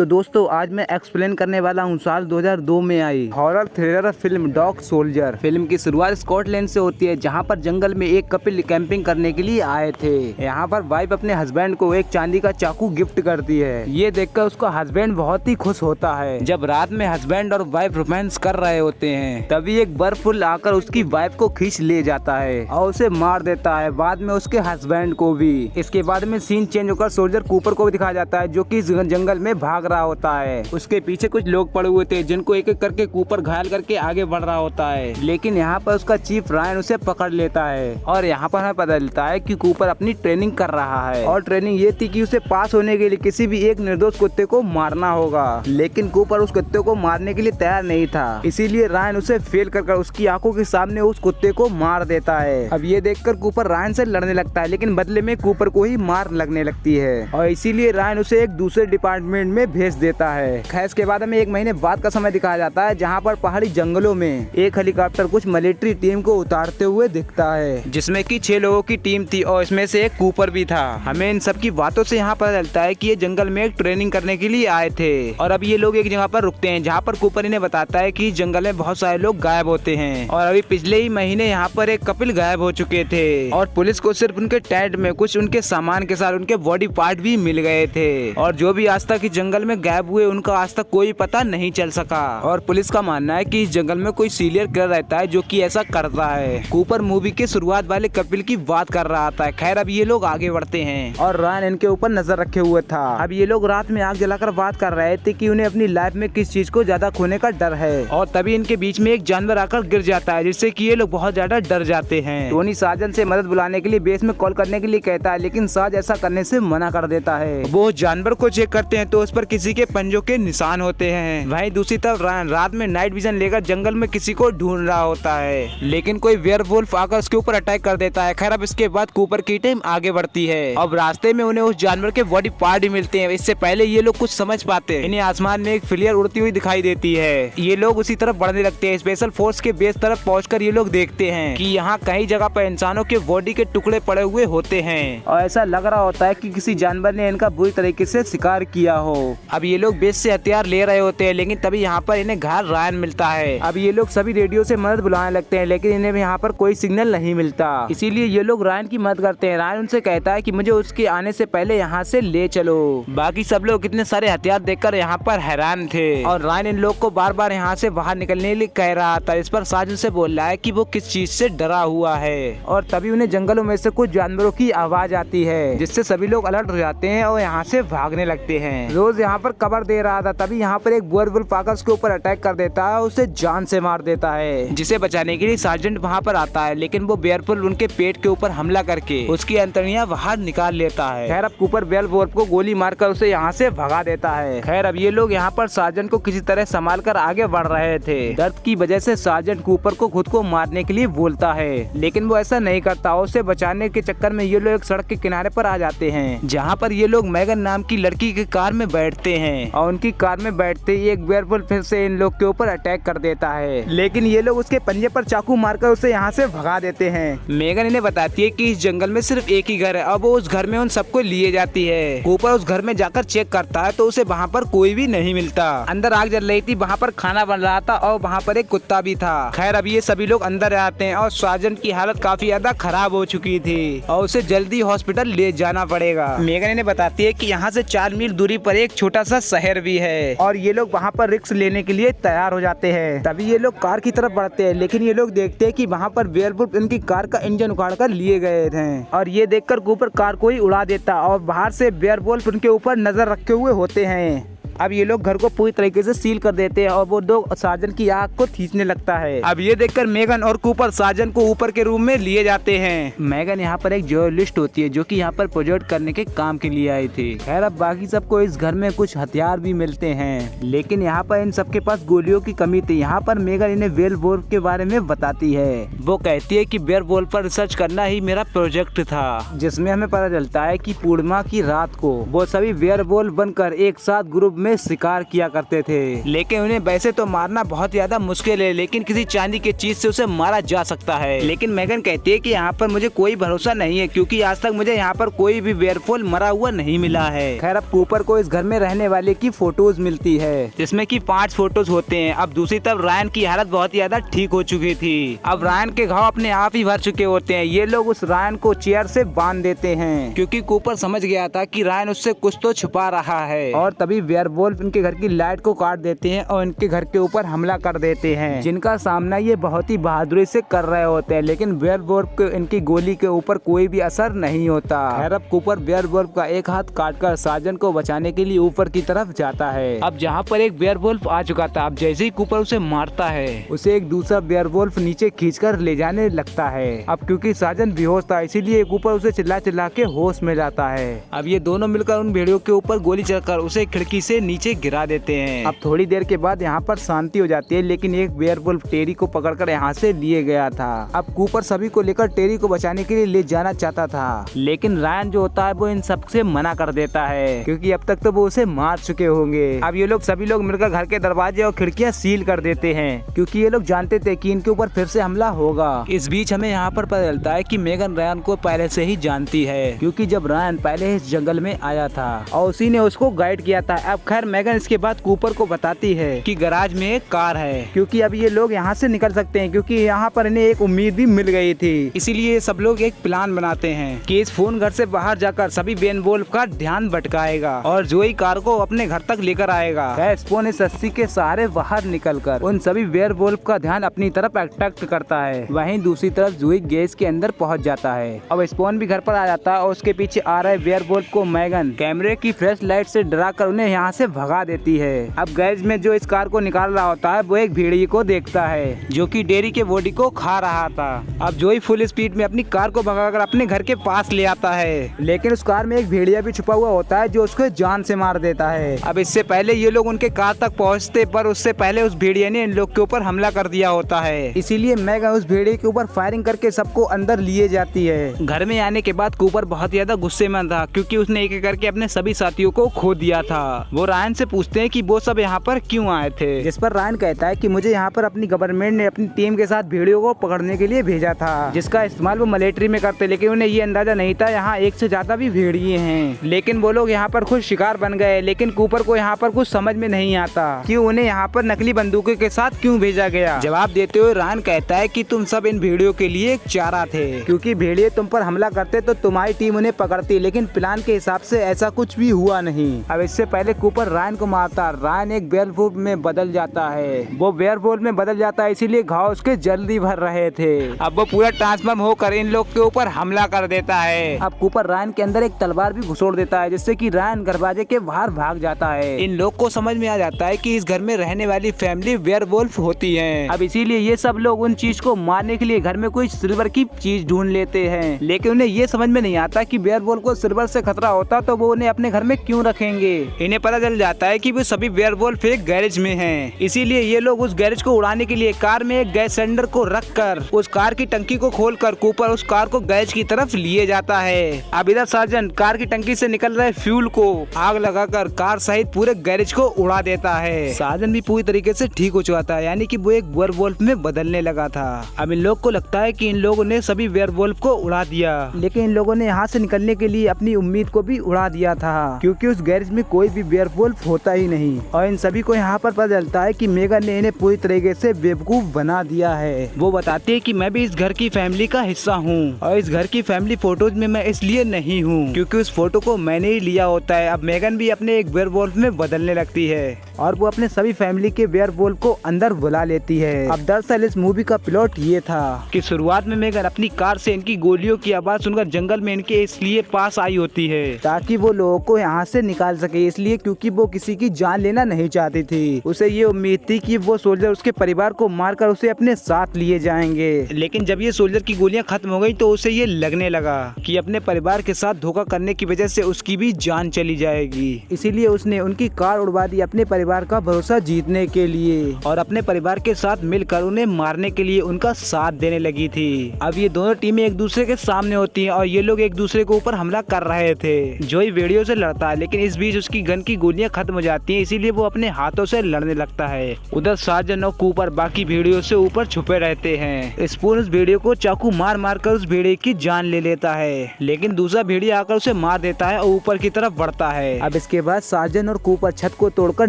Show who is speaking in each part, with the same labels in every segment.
Speaker 1: तो दोस्तों आज मैं एक्सप्लेन करने वाला हूँ साल 2002 में आई horror thriller film Dog Soldier. Film की शुरुआत स्कॉटलैंड से होती है, जहाँ पर जंगल में एक कपिल कैंपिंग करने के लिए आए थे। यहाँ पर वाइफ अपने हस्बैंड को एक चांदी का चाकू गिफ्ट करती है। ये देखकर उसका हस्बैंड बहुत ही खुश होता है। जब रात में हस्बैंड और वाइफ रोमांस कर रहे होते हैं, तभी एक बर्फुल आकर उसकी वाइफ को खींच ले जाता है और उसे मार देता है, बाद में उसके हस्बैंड को भी। इसके बाद में सीन चेंज होकर सोल्जर कूपर को भी दिखाया जाता है, जो कि जंगल में भाग रहा होता है। उसके पीछे कुछ लोग पड़े हुए थे, जिनको एक एक करके कूपर घायल करके आगे बढ़ रहा होता है। लेकिन यहाँ पर उसका चीफ रायन उसे पकड़ लेता है और यहाँ पर हमें पता चलता है कि कूपर अपनी ट्रेनिंग कर रहा है और ट्रेनिंग ये थी कि उसे पास होने के लिए किसी भी एक निर्दोष कुत्ते को मारना होगा। लेकिन कूपर उस कुत्ते को मारने के लिए तैयार नहीं था, इसीलिए रायन उसे फेल कर उसकी आंखों के सामने उस कुत्ते को मार देता है। अब ये देखकर कूपर रायन से लड़ने लगता है, लेकिन बदले में कूपर को ही मार लगने लगती है और इसीलिए रायन उसे एक दूसरे डिपार्टमेंट में भेज देता है। खैर इसके बाद में एक महीने बाद का समय दिखाया जाता है, जहाँ पर पहाड़ी जंगलों में एक हेलीकॉप्टर कुछ मिलिट्री टीम को उतारते हुए दिखता है, जिसमें कि 6 लोगों की टीम थी और इसमें से एक कूपर भी था। हमें इन सब की बातों से यहाँ पता चलता है कि ये जंगल में एक ट्रेनिंग करने के लिए आए थे और अब ये लोग एक जगह पर रुकते हैं, जहाँ पर कूपर इन्हें बताता है कि जंगल में बहुत सारे लोग गायब होते हैं और अभी पिछले ही महीने यहाँ पर एक कपिल गायब हो चुके थे और पुलिस को सिर्फ उनके टेंट में कुछ उनके सामान के साथ उनके बॉडी पार्ट भी मिल गए थे और जो भी आज तक इस जंगल में गायब हुए उनका आज तक कोई पता नहीं चल सका। और पुलिस का मानना है कि इस जंगल में कोई सीरियल किलर रहता है जो कि ऐसा करता है। कूपर मूवी के शुरुआत वाले कपिल की बात कर रहा था। खैर अब ये लोग आगे बढ़ते हैं और रायन इनके ऊपर नजर रखे हुए था। अब ये लोग रात में आग जलाकर बात कर रहे थे कि उन्हें अपनी लाइफ में किस चीज को ज्यादा खोने का डर है और तभी इनके बीच में एक जानवर आकर गिर जाता है, जिससे कि ये लोग बहुत ज्यादा डर जाते हैं। टोनी साजन से मदद बुलाने के लिए बेस में कॉल करने के लिए कहता है, लेकिन साज ऐसा करने से मना कर देता है। वो जानवर को चेक करते हैं तो उस पर किसी के पंजों के निशान होते हैं। वहीं दूसरी तरफ रात में नाइट विजन लेकर जंगल में किसी को ढूंढ रहा होता है, लेकिन कोई वेयरवुल्फ आकर उसके ऊपर अटैक कर देता है। खैर अब इसके बाद कूपर की टीम आगे बढ़ती है। अब रास्ते में उन्हें उस जानवर के बॉडी पार्ट मिलते हैं। इससे पहले ये लोग कुछ समझ पाते हैं, इन्हें आसमान में एक फ्लेयर उड़ती हुई दिखाई देती है। ये लोग उसी तरफ बढ़ने लगते हैं। स्पेशल फोर्स के बेस तरफ पहुंचकर ये लोग देखते हैं कि यहाँ कई जगह पर इंसानों के बॉडी के टुकड़े पड़े हुए होते हैं और ऐसा लग रहा होता है कि किसी जानवर ने इनका बुरी तरीके से शिकार किया हो। अब ये लोग बेस से हथियार ले रहे होते हैं, लेकिन तभी यहाँ पर इन्हें घायल रायन मिलता है। अब ये लोग सभी रेडियो से मदद बुलाने लगते हैं, लेकिन इन्हें यहाँ पर कोई सिग्नल नहीं मिलता, इसीलिए ये लोग रायन की मदद करते हैं। रायन उनसे कहता है कि मुझे उसके आने से पहले यहाँ से ले चलो। बाकी सब लोग इतने सारे हथियार देखकर यहाँ पर हैरान थे और रायन इन लोग को बार बार यहाँ से बाहर निकलने के लिए कह रहा था। इस पर साजन से बोल रहा है कि वो किस चीज से डरा हुआ है और तभी उन्हें जंगलों में से कुछ जानवरों की आवाज आती है, जिससे सभी लोग अलर्ट हो जाते हैं और यहाँ से भागने लगते हैं। रोज यहाँ पर कवर दे रहा था, तभी यहाँ पर एक वेयरवुल्फ आकर उसके ऊपर अटैक कर देता है, उसे जान से मार देता है, जिसे बचाने के लिए सार्जेंट वहाँ पर आता है, लेकिन वो वेयरवुल्फ उनके पेट के ऊपर हमला करके उसकी अंतड़ियां बाहर निकाल लेता है। खैर अब कूपर वेयरवुल्फ को गोली मारकर उसे यहाँ से भगा देता है। खैर अब ये लोग यहाँ पर सार्जेंट को किसी तरह संभाल कर आगे बढ़ रहे थे। दर्द की वजह से सार्जेंट कूपर को खुद को मारने के लिए बोलता है, लेकिन वो ऐसा नहीं करता। उसे बचाने के चक्कर में ये लोग एक सड़क के किनारे पर आ जाते हैं, जहाँ पर ये लोग मैगन नाम की लड़की की कार में बैठते हैं और उनकी कार में बैठते ही एक वेयरवुल्फ फिर से इन लोग के ऊपर अटैक कर देता है, लेकिन ये लोग उसके पंजे पर चाकू मारकर उसे यहाँ से भगा देते हैं। मेगन इन्हें बताती है कि इस जंगल में सिर्फ एक ही घर है। अब वो उस घर में उन सबको लिए जाती है। कूपर उस घर में जाकर चेक करता है तो उसे वहाँ पर कोई भी नहीं मिलता। अंदर आग जल रही थी, वहाँ पर खाना बन रहा था और वहाँ पर एक कुत्ता भी था। खैर अब ये सभी लोग अंदर आते हैं और सार्जेंट की हालत काफी ज्यादा खराब हो चुकी थी और उसे जल्दी हॉस्पिटल ले जाना पड़ेगा। मेगन इन्हें बताती है कि यहाँ से 4 मील दूरी पर एक छोटा सा शहर भी है और ये लोग वहाँ पर रिस्क लेने के लिए तैयार हो जाते हैं। तभी ये लोग कार की तरफ बढ़ते हैं, लेकिन ये लोग देखते हैं कि वहाँ पर वेयरवुल्फ इनकी कार का इंजन उखाड़ कर लिए गए थे और ये देखकर कूपर कार को ही उड़ा देता और बाहर से वेयरवुल्फ उनके ऊपर नजर रखे हुए होते हैं। अब ये लोग घर को पूरी तरीके से सील कर देते हैं और वो दो साजन की आग को खींचने लगता है। अब ये देखकर मेगन और कूपर साजन को ऊपर के रूम में लिए जाते हैं। मेगन यहाँ पर एक जर्नलिस्ट होती है जो कि यहाँ पर प्रोजेक्ट करने के काम के लिए आई थी। खैर अब बाकी सबको इस घर में कुछ हथियार भी मिलते हैं, लेकिन यहाँ पर इन सबके पास गोलियों की कमी थी। यहाँ पर मेगन इन्हें वेयरवुल्फ के बारे में बताती है। वो कहती है कि वेयरवुल्फ पर रिसर्च करना ही मेरा प्रोजेक्ट था, जिसमें हमें पता चलता है कि पूर्णिमा की रात को वो सभी वेयरवुल्फ बनकर एक साथ ग्रुप में में शिकार किया करते थे। लेकिन उन्हें वैसे तो मारना बहुत ज्यादा मुश्किल है, लेकिन किसी चांदी की चीज से उसे मारा जा सकता है। लेकिन मेगन कहती है कि यहाँ पर मुझे कोई भरोसा नहीं है, क्योंकि आज तक मुझे यहाँ पर कोई भी वेयरवुल्फ मरा हुआ नहीं मिला है। खैर अब कूपर को इस घर में रहने वाले की फोटोज मिलती है, जिसमें कि 5 फोटोज होते हैं। अब दूसरी तरफ रायन की हालत बहुत ज्यादा ठीक हो चुकी थी। अब रायन के घाव अपने आप ही भर चुके होते हैं। ये लोग उस रायन को चेयर से बांध देते हैं, क्योंकि कूपर समझ गया था कि रायन उससे कुछ तो छुपा रहा है। और तभी वेयरवुल्फ इनके घर की लाइट को काट देते हैं और इनके घर के ऊपर हमला कर देते हैं, जिनका सामना ये बहुत ही बहादुरी से कर रहे होते हैं। लेकिन वेयरवुल्फ को इनकी गोली के ऊपर कोई भी असर नहीं होता। खैर अब कूपर वेयरवुल्फ का एक हाथ काटकर साजन को बचाने के लिए ऊपर की तरफ जाता है। अब जहाँ पर एक वेयरवुल्फ आ चुका था, अब जैसे ही कूपर उसे मारता है, उसे एक दूसरा वेयरवुल्फ नीचे खींचकर ले जाने लगता है। अब क्योंकि साजन बेहोश था, इसीलिए कूपर उसे चिल्ला चिल्ला के होश में लाता है। अब ये दोनों मिलकर उन भेड़ियों के ऊपर गोली चलाकर उसे खिड़की से नीचे गिरा देते हैं। अब थोड़ी देर के बाद यहाँ पर शांति हो जाती है, लेकिन एक वेयरवुल्फ टेरी को पकड़कर यहाँ से लिए गया था। अब कूपर सभी को लेकर टेरी को बचाने के लिए ले जाना चाहता था, लेकिन रायन जो होता है वो इन सब से मना कर देता है, क्योंकि अब तक तो वो उसे मार चुके होंगे। अब ये लोग सभी लोग मिलकर घर के दरवाजे और खिड़कियां सील कर देते हैं, क्योंकि ये लोग जानते थे कि इनके ऊपर फिर से हमला होगा। इस बीच हमें यहाँ पर पता चलता है कि मेगन रायन को पहले से ही जानती है, क्योंकि जब रायन पहले इस जंगल में आया था और उसी ने उसको गाइड किया था। अब खैर मेगन इसके बाद कूपर को बताती है कि गैराज में एक कार है, क्योंकि अब ये लोग यहाँ से निकल सकते हैं, क्योंकि यहाँ पर इन्हें एक उम्मीद भी मिल गई थी। इसीलिए सब लोग एक प्लान बनाते हैं कि इस फोन घर से बाहर जाकर सभी वेयरवुल्फ का ध्यान भटकाएगा और जोई कार को अपने घर तक लेकर आएगा। स्पोन इस रस्सी के सहारे बाहर निकलकर उन सभी वेयरवुल्फ का ध्यान अपनी तरफ अट्रैक्ट करता है। वहीं दूसरी तरफ जोई गैस के अंदर पहुंच जाता है। अब स्पोन भी घर पर आ जाता है और उसके पीछे आ रहे वेयरवुल्फ को मेगन कैमरे की फ्लैश लाइट से डराकर उन्हें यहाँ से भगा देती है। अब गैस में जो इस कार को निकाल रहा होता है वो एक भेड़िए को देखता है, जो कि डेरी के बॉडी को खा रहा था। अब जोई फुल स्पीड में अपनी कार को भगाकर अपने घर के पास ले आता है, लेकिन उस कार में एक भेड़िया भी छुपा हुआ होता है जो उसको जान से मार देता है। अब इससे पहले ये लोग उनके कार तक पहुंचते, पर उससे पहले उस भेड़िया ने इन लोग के ऊपर हमला कर दिया होता है। इसीलिए मेगन उस भेड़िए के ऊपर फायरिंग करके सबको अंदर लिए जाती है। घर में आने के बाद कूपर बहुत ज्यादा गुस्से में था, क्योंकि उसने एक एक करके अपने सभी साथियों को खो दिया था। वो रायन से पूछते हैं कि वो सब यहाँ पर क्यों आए थे, जिस पर रायन कहता है कि मुझे यहाँ पर अपनी गवर्नमेंट ने अपनी टीम के साथ भेड़ियों को पकड़ने के लिए भेजा था, जिसका इस्तेमाल वो मिलिट्री में करते, लेकिन उन्हें ये अंदाजा नहीं था यहाँ एक से ज्यादा भी भेड़िए हैं। लेकिन वो लोग यहाँ पर खुद शिकार बन गए। लेकिन कूपर को यहाँ पर कुछ समझ में नहीं आता कि उन्हें यहाँ पर नकली बंदूकों के साथ क्यों भेजा गया। जवाब देते हुए रायन कहता है कि तुम सब इन भेड़ियों के लिए एक चारा थे, क्योंकि भेड़िए तुम पर हमला करते तो तुम्हारी टीम उन्हें पकड़ती, लेकिन प्लान के हिसाब से ऐसा कुछ भी हुआ नहीं। अब इससे पहले कूपर रायन को मारता, रायन एक वेयरवुल्फ में बदल जाता है। वो वेयरवुल्फ में बदल जाता है, इसीलिए घाव उसके जल्दी भर रहे थे। अब वो पूरा ट्रांसफॉर्म होकर इन लोग के ऊपर हमला कर देता है। अब कूपर रायन के अंदर एक तलवार भी घुसोड़ देता है, जिससे कि रायन दरवाजे के बाहर भाग जाता है। इन लोग को समझ में आ जाता है कि इस घर में रहने वाली फैमिली वेयरवुल्फ होती है। अब इसीलिए ये सब लोग उन चीज को मारने के लिए घर में कोई सिल्वर की चीज ढूंढ लेते हैं, लेकिन उन्हें ये समझ में नहीं आता कि वेयरवुल्फ को सिल्वर से खतरा होता तो वो उन्हें अपने घर में क्यों रखेंगे। इन्हें पता चल जाता है कि वो सभी वेयरवुल्फ एक गैरेज में हैं। इसीलिए ये लोग उस गैरेज को उड़ाने के लिए कार में एक गैस सिलेंडर को रखकर उस कार की टंकी को खोलकर कूपर उस कार को गैरेज की तरफ लिए जाता है। अब इधर सार्जेंट कार की टंकी से निकल रहे फ्यूल को आग लगाकर कार सहित पूरे गैरेज को उड़ा देता है। सार्जेंट भी पूरी तरीके से ठीक हो चुका था, यानी कि वो एक वेयरवुल्फ में बदलने लगा था। अब इन लोग को लगता है कि इन लोगों ने सभी वेयरवुल्फ को उड़ा दिया, लेकिन इन लोगों ने यहाँ से निकलने के लिए अपनी उम्मीद को भी उड़ा दिया था, क्योंकि उस गैरेज में कोई भी वेयरवुल्फ होता ही नहीं। और इन सभी को यहाँ पर पता चलता है कि मेगन ने इन्हें पूरी तरीके से बेवकूफ बना दिया है। वो बताती है कि मैं भी इस घर की फैमिली का हिस्सा हूँ, और इस घर की फैमिली फोटोज में मैं इसलिए नहीं हूँ क्योंकि उस फोटो को मैंने ही लिया होता है। अब मेगन भी अपने एक वेयरवुल्फ में बदलने लगती है और वो अपने सभी फैमिली के वेयरवुल्फ को अंदर बुला लेती है। अब दरअसल इस मूवी का प्लॉट ये था कि शुरुआत में मेगन अपनी कार से इनकी गोलियों की आवाज सुनकर जंगल में इनके इसलिए पास आई होती है ताकि वो लोगों को यहाँ से निकाल सके, इसलिए क्योंकि वो किसी की जान लेना नहीं चाहती थी। उसे ये उम्मीद थी कि वो सोल्जर उसके परिवार को मारकर उसे अपने साथ लिए जाएंगे, लेकिन जब ये सोल्जर की गोलियां खत्म हो गई तो उसे ये लगने लगा कि अपने परिवार के साथ धोखा करने की वजह से उसकी भी जान चली जाएगी। इसीलिए उसने उनकी कार उड़वा दी अपने परिवार का भरोसा जीतने के लिए, और अपने परिवार के साथ मिलकर उन्हें मारने के लिए उनका साथ देने लगी थी। अब ये दोनों टीमें एक दूसरे के सामने होती हैं और ये लोग एक दूसरे के ऊपर हमला कर रहे थे। जोई भेड़ियों से लड़ता है, लेकिन इस बीच उसकी गन की गोलियां खत्म हो जाती हैं, इसीलिए वो अपने हाथों से लड़ने लगता है। उधर साजन और कूपर बाकी भेड़ियों से ऊपर छुपे रहते हैं। स्पून उस भेड़िए को चाकू मार मार कर उस भेड़िए की जान ले लेता है, लेकिन दूसरा भेड़िया आकर उसे मार देता है और ऊपर की तरफ बढ़ता है। अब इसके बाद साजन और कूपर छत को तोड़कर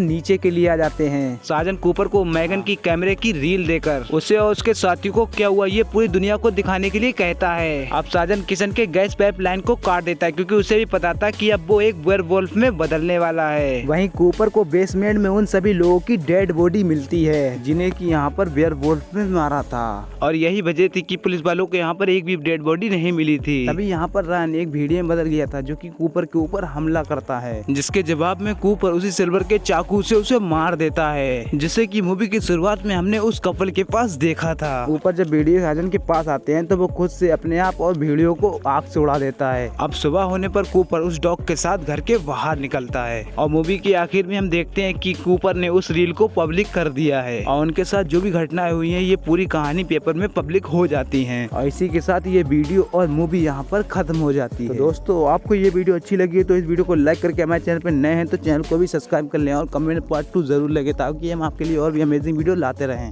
Speaker 1: नीचे के लिए आ जाते हैं। साजन कूपर को मैगन की कैमरे की रील देकर उसे और उसके साथियों को क्या हुआ ये पूरी दुनिया को दिखाने के लिए कहता है। अब साजन किशन के गैस पाइपलाइन को काट देता है, क्योंकि उसे भी पता था कि अब वो एक वेयरवुल्फ में बदलने वाला है। वहीं कूपर को बेसमेंट में उन सभी लोगों की डेड बॉडी मिलती है जिन्हें कि यहाँ पर वेयरवुल्फ में मारा था, और यही वजह थी कि पुलिस वालों को यहाँ पर एक भी डेड बॉडी नहीं मिली थी। तभी यहाँ पर रायन एक भेड़िया बदल गया था जो कि कूपर के ऊपर हमला करता है, जिसके जवाब में कूपर उसी सिल्वर के चाकू से उसे मार देता है, जिससे कि मूवी की शुरुआत में हमने उस कपल के पास देखा था। ऊपर जब भेड़िए साजन के पास आते हैं तो वो खुद से अपने आप और भेड़ियों को आग से उड़ा देता है। अब सुबह होने पर कूपर उस डॉग के साथ घर के बाहर निकलता है और मूवी के आखिर में हम देखते हैं कि कूपर ने उस रील को पब्लिक कर दिया है और उनके साथ जो भी घटनाएं हुई हैं ये पूरी कहानी पेपर में पब्लिक हो जाती हैं, और इसी के साथ ये वीडियो और मूवी यहाँ पर खत्म हो जाती है। तो दोस्तों आपको ये वीडियो अच्छी लगी है तो इस वीडियो को लाइक करके हमारे चैनल पे नए हैं तो चैनल को भी सब्सक्राइब कर लें और कमेंट पार्ट 2 जरूर लगे ताकि हम आपके लिए और भी अमेजिंग वीडियो लाते रहें।